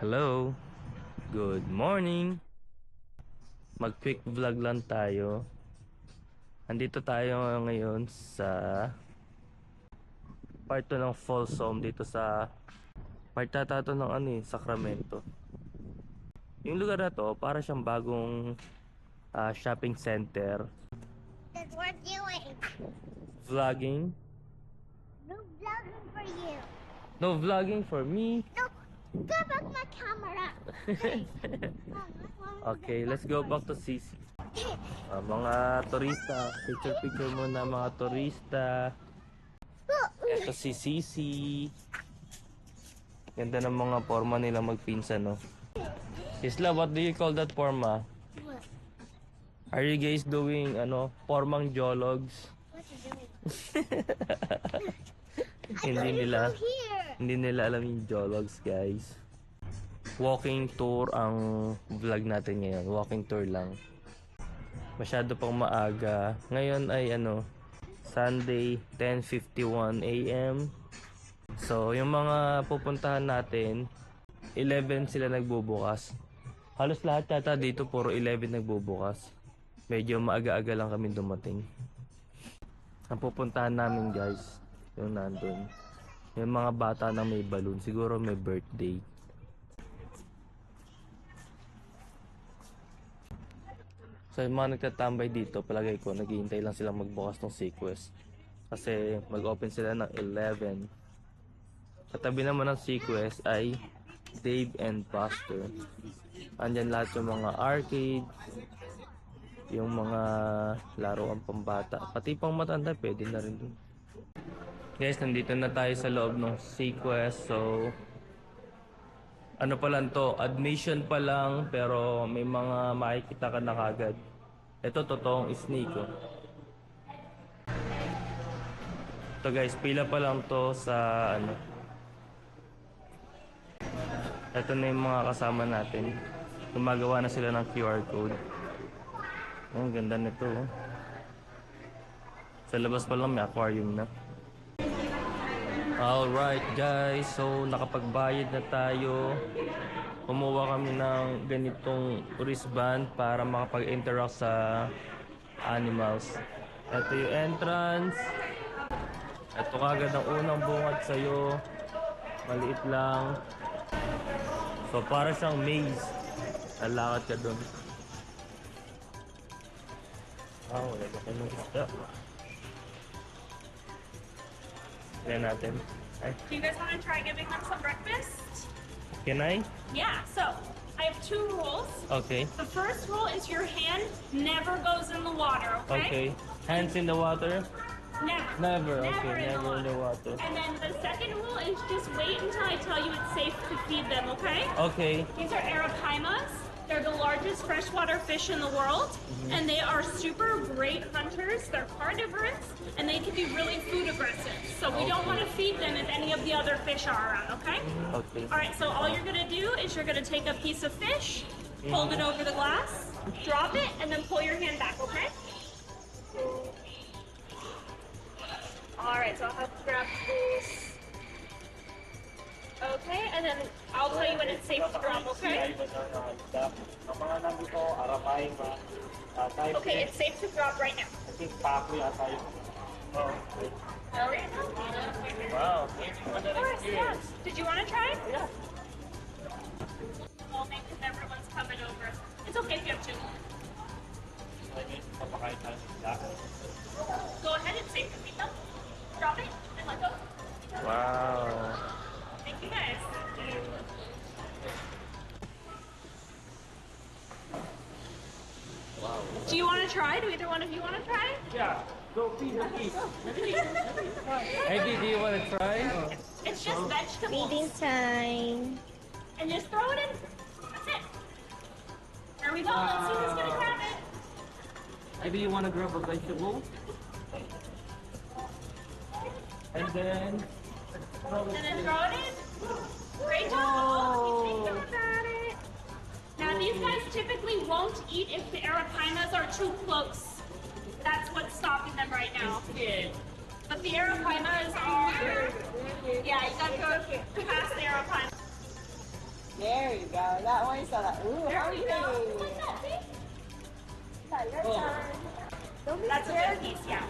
Hello, good morning. Mag-quick vlog lang tayo. Andito tayo ngayon sa part 2 ng Folsom dito sa part to ng Sacramento. Yung lugar na to para siyang bagong shopping center. That's what we're doing. Vlogging. No vlogging for you. No vlogging for me. No, go back my camera. Okay, let's go back to CC. Mga turista, picture muna mga turista. Ito si Sisi. Ganda ng mga forma nila magpinsan, no? Isla, what do you call that forma? What? Are you guys doing, formang jologs? What you doing? Hindi nila alam yung jologs, guys. Walking tour ang vlog natin ngayon. Walking tour lang. Masyado pang maaga. Ngayon ay Sunday, 10:51 AM. So, yung mga pupuntahan natin, 11 sila nagbubukas. Halos lahat yata dito puro 11 nagbubukas. Medyo maaga-aga lang kami dumating. Ang pupuntahan namin, guys, yung nandun. Yung mga bata na may balloon, siguro may birthday. So yung mga nagtatambay dito, palagay ko, naghihintay lang silang magbukas ng Sequest. Kasi mag-open sila ng 11. Katabi naman ng Sequest ay Dave and Buster. Andyan lahat yung mga arcade, yung mga laruan pambata. Pati pang matanda, pwede na rin dun. Guys, nandito na tayo sa loob ng Sequest. So, ano pa lang to, admission pa lang, pero may mga makikita ka na kagad. Ito totoong snake, oh. Ito guys, pila pa lang to sa Ito na yung mga kasama natin. Gumagawa na sila ng QR code. Ang ganda nito, oh. Sa labas pa lang may aquarium na. Alright guys, so nakapagbayad na tayo. Kumuha kami ng ganitong wristband para makapag-interact sa animals. Ito yung entrance. Ito kagad ang unang bungad sa'yo. Maliit lang. So para siyang maze. Lalakad ka dun. Wow, wala ka ng isda. Tignan natin. Ay. Do you guys want to try giving them some breakfast? Can I? Yeah, so I have 2 rules. Okay. The first rule is your hand never goes in the water, Okay. okay? Hands in the water? Never. Never. Okay, never in the water. And then the second rule is just wait until I tell you it's safe to feed them, okay? Okay. These are arapaimas. They're the largest freshwater fish in the world, and they are super great hunters. They're carnivorous, and they can be really food aggressive. So we don't want to feed them if any of the other fish are around, okay? Okay. All right, so all you're gonna do is you're gonna take a piece of fish, hold it over the glass, drop it, and then pull your hand back, okay? All right, so I'll have to grab this. Okay, and then I'll tell you when it's safe to drop, okay? Okay, it's safe to drop right now. All right. Wow. Of course, yes. Did you want to try? Yeah. Well, maybe if everyone's coming over. It's okay if you have 2. Go ahead, it's safe to feed them. Drop it and let go. Wow. Thank you guys. Wow. Do you want to try? Do either one of you want to try? Yeah. Go feed. Eddie, do you want to try? It's just vegetables. Feeding time. And just throw it in. That's it. There we go. Let's see who's going to grab it. Maybe you want to grab a vegetable? And then... And then throw it in. Great job. Oh, he's thinking about it. Now these guys typically won't eat if the arapaimas are too close. That's what's stopping them right now. But the arapaimas are... Yeah, you gotta go past the arapaimas. There you go. That one you saw that. Ooh, There we go. hungry. What's that, see? Yeah, your Oh. turn. Don't be That's a scared. good piece, yeah.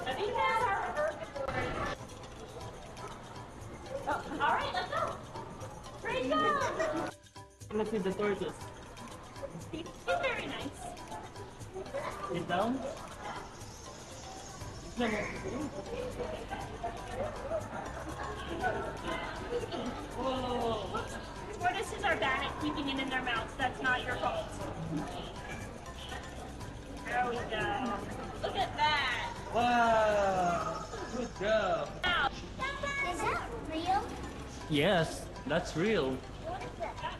I think that's our herbivore. Oh, all right, let's go. Great job. Let's see the tortoise. He's very nice. Sit down. Whoa. Tortoises are bad at keeping it in their mouths. That's not your fault. There we go. Look at that. Wow. Good job. Now, Is that real? Yes, that's real. What is that?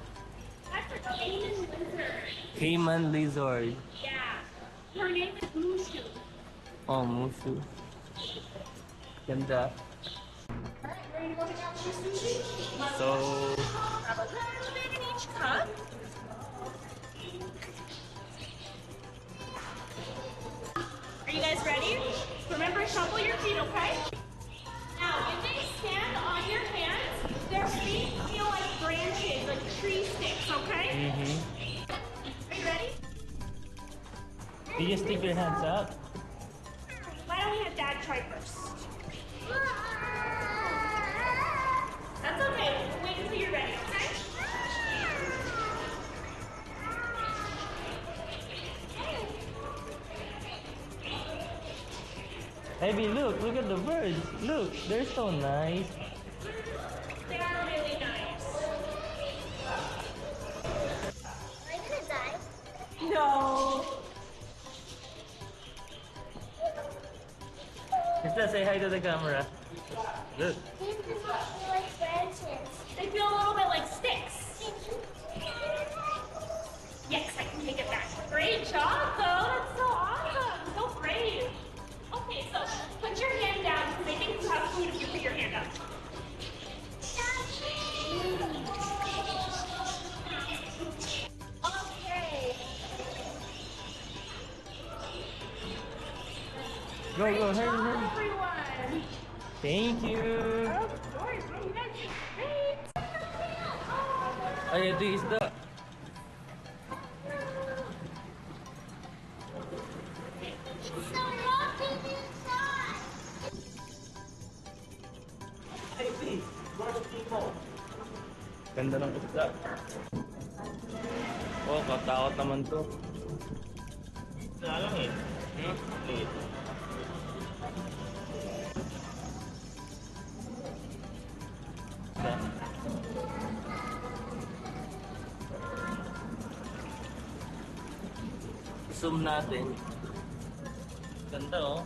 that's a Cayman lizard. Cayman lizard. Yeah. Her name is Mushu. Oh, Mushu. Ganda. So, Grab a little bit in each cup. Are you guys ready? Remember, shuffle your feet, okay? Now, if they stand on your hands, their feet feel like branches, like tree sticks, okay? Are you ready? you just stick your hands out. Why don't we have Dad try first? That's okay. Wait until you're ready, okay? Abby, look at the birds. Look, they're so nice. They are really nice. Am I gonna die? No. Just say hi to the camera. Look. These just feel like branches. They feel a little bit like sticks. Yes, I can take it back. Great job, though. That's so awesome. So brave. Okay, so put your hand down because I think you have food if you put your hand up. Okay. Go, hurry, Job, hurry. everyone. Thank you. Of course, you guys did great. Ay, ito yung isda. So walking inside. Ganda ng isda. Oh, katakot naman to. Lang eh. Zoom natin. Ganda oh.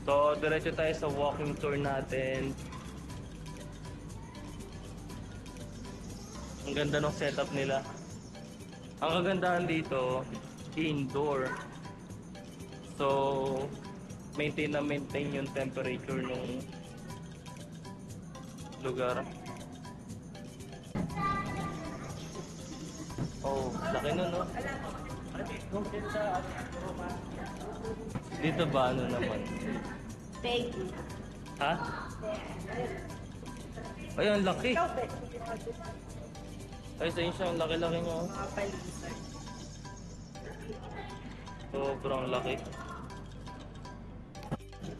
So, diretso tayo sa walking tour natin. Ang ganda ng setup nila. Ang kagandahan dito, indoor. So, maintain yung temperature ng lugar. Oh, laki nun, no? Dito ba ano naman? Big. Ha? Ay, ang laki. Ay, sa inyo siya, ang laki-laki niya. oh. Mga palisay. Sobrang laki.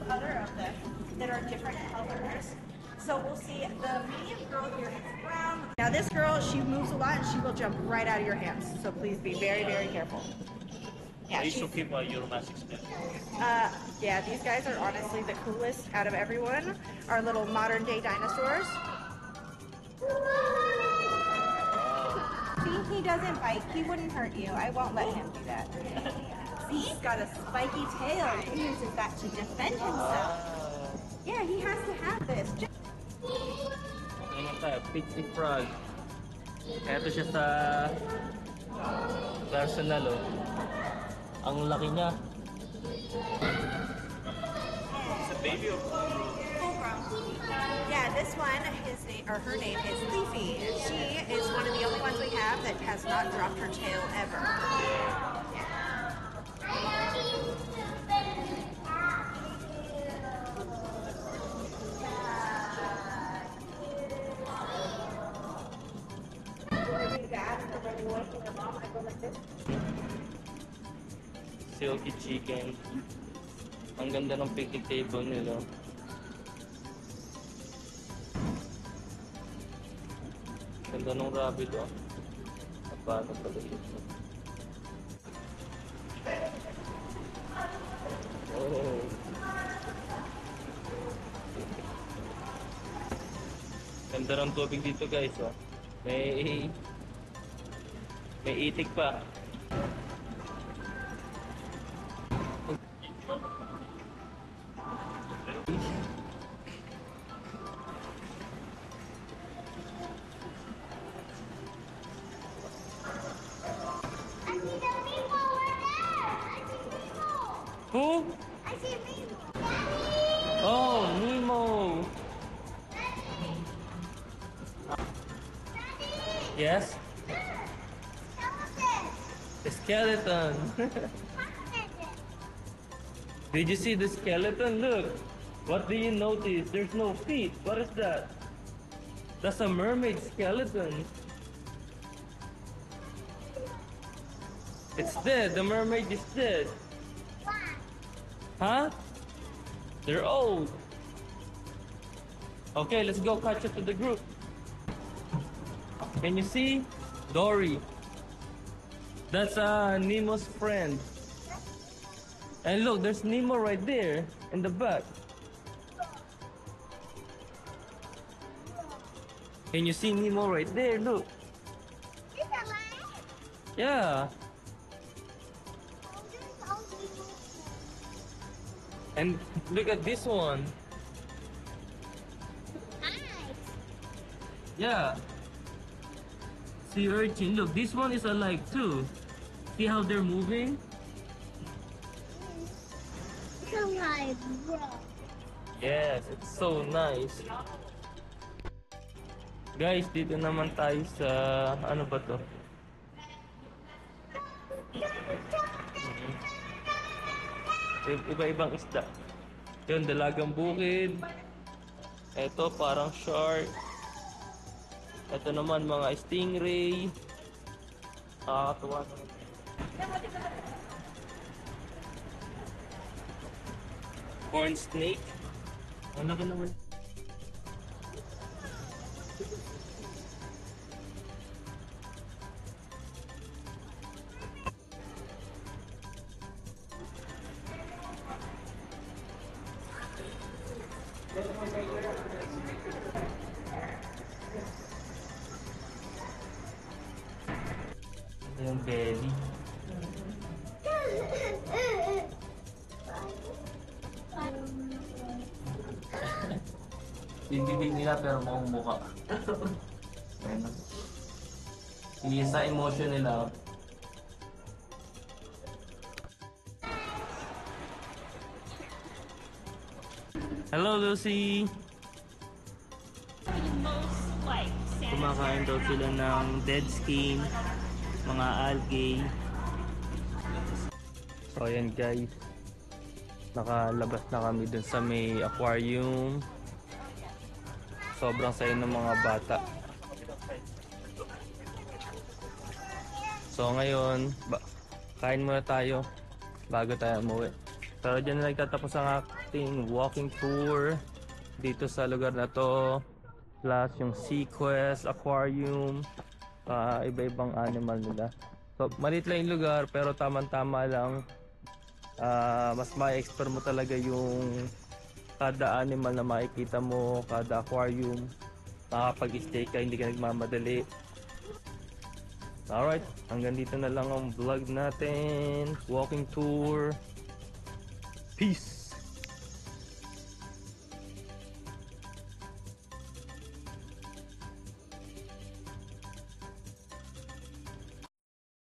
Other of them that are different colors. So we'll see the medium girl here is brown. Now this girl, she moves a lot and she will jump right out of your hands. So please be very, very careful. Yeah, she's, keep your mask extended. yeah, these guys are honestly the coolest out of everyone. Our little modern day dinosaurs. See, he doesn't bite. He wouldn't hurt you. I won't let him do that. See, he's got a spiky tail. He uses that to defend himself. Yeah, he has to have this. Ano tayo? Pixie frog. Eto siya sa personal, oh. Ang laki niya. It's a baby or Yeah, this one, his name or her name is Leafy. She is one of the only ones we have that has not dropped her tail ever. Silky chicken. Ang ganda ng picnic table nila. Ganda ng rabbit oh. Paano pala ito? Oh. Ganda ng tubig dito guys oh. May itik pa. I see the Nemo over there. I see Nemo. Who? I see Nemo. Daddy. Oh, Nemo. Daddy. Yes? Skeleton. The skeleton. Skeleton. Did you see the skeleton? Look. What do you notice? There's no feet. What is that? That's a mermaid skeleton. It's dead. The mermaid is dead. Why? Huh? They're old. Okay, let's go catch up to the group. Can you see? Dory. That's Nemo's friend. And look, there's Nemo right there in the back. Can you see Nemo right there? Look. Is that mine? Yeah. Oh, there's only Nemo. And look at this one. Nice. Yeah. Sea urchin. Look, this one is alive too. See how they're moving? It's alive, bro. Yes, it's so nice. Guys, dito naman tayo sa ano ba to? Iba-ibang isda. Yun, dalagang bukid. Ito, parang shark. Ito naman, mga stingray. Nakakatuwa naman. Corn snake. Ang laki naman. Yung belly. Yung bibig nila pero mukhang mukha. Ayun. Hindi sa emotion nila. Hello, Lucy! Most like Kumakain daw sila ng dead skin, mga algae. So ayan guys, nakalabas na kami dun sa may aquarium. Sobrang saya ng mga bata. So ngayon, kain muna tayo bago tayo umuwi. Pero dyan na nagtatapos ang ating walking tour dito sa lugar na to. Plus yung SeaQuest, aquarium, iba-ibang animal nila. So maliit lang yung lugar pero tamang-tama lang. Mas ma-explore mo talaga yung kada animal na makikita mo, kada aquarium. Makakapag-stay ka, hindi ka nagmamadali. Alright, hanggang dito na lang ang vlog natin. Walking tour. Peace!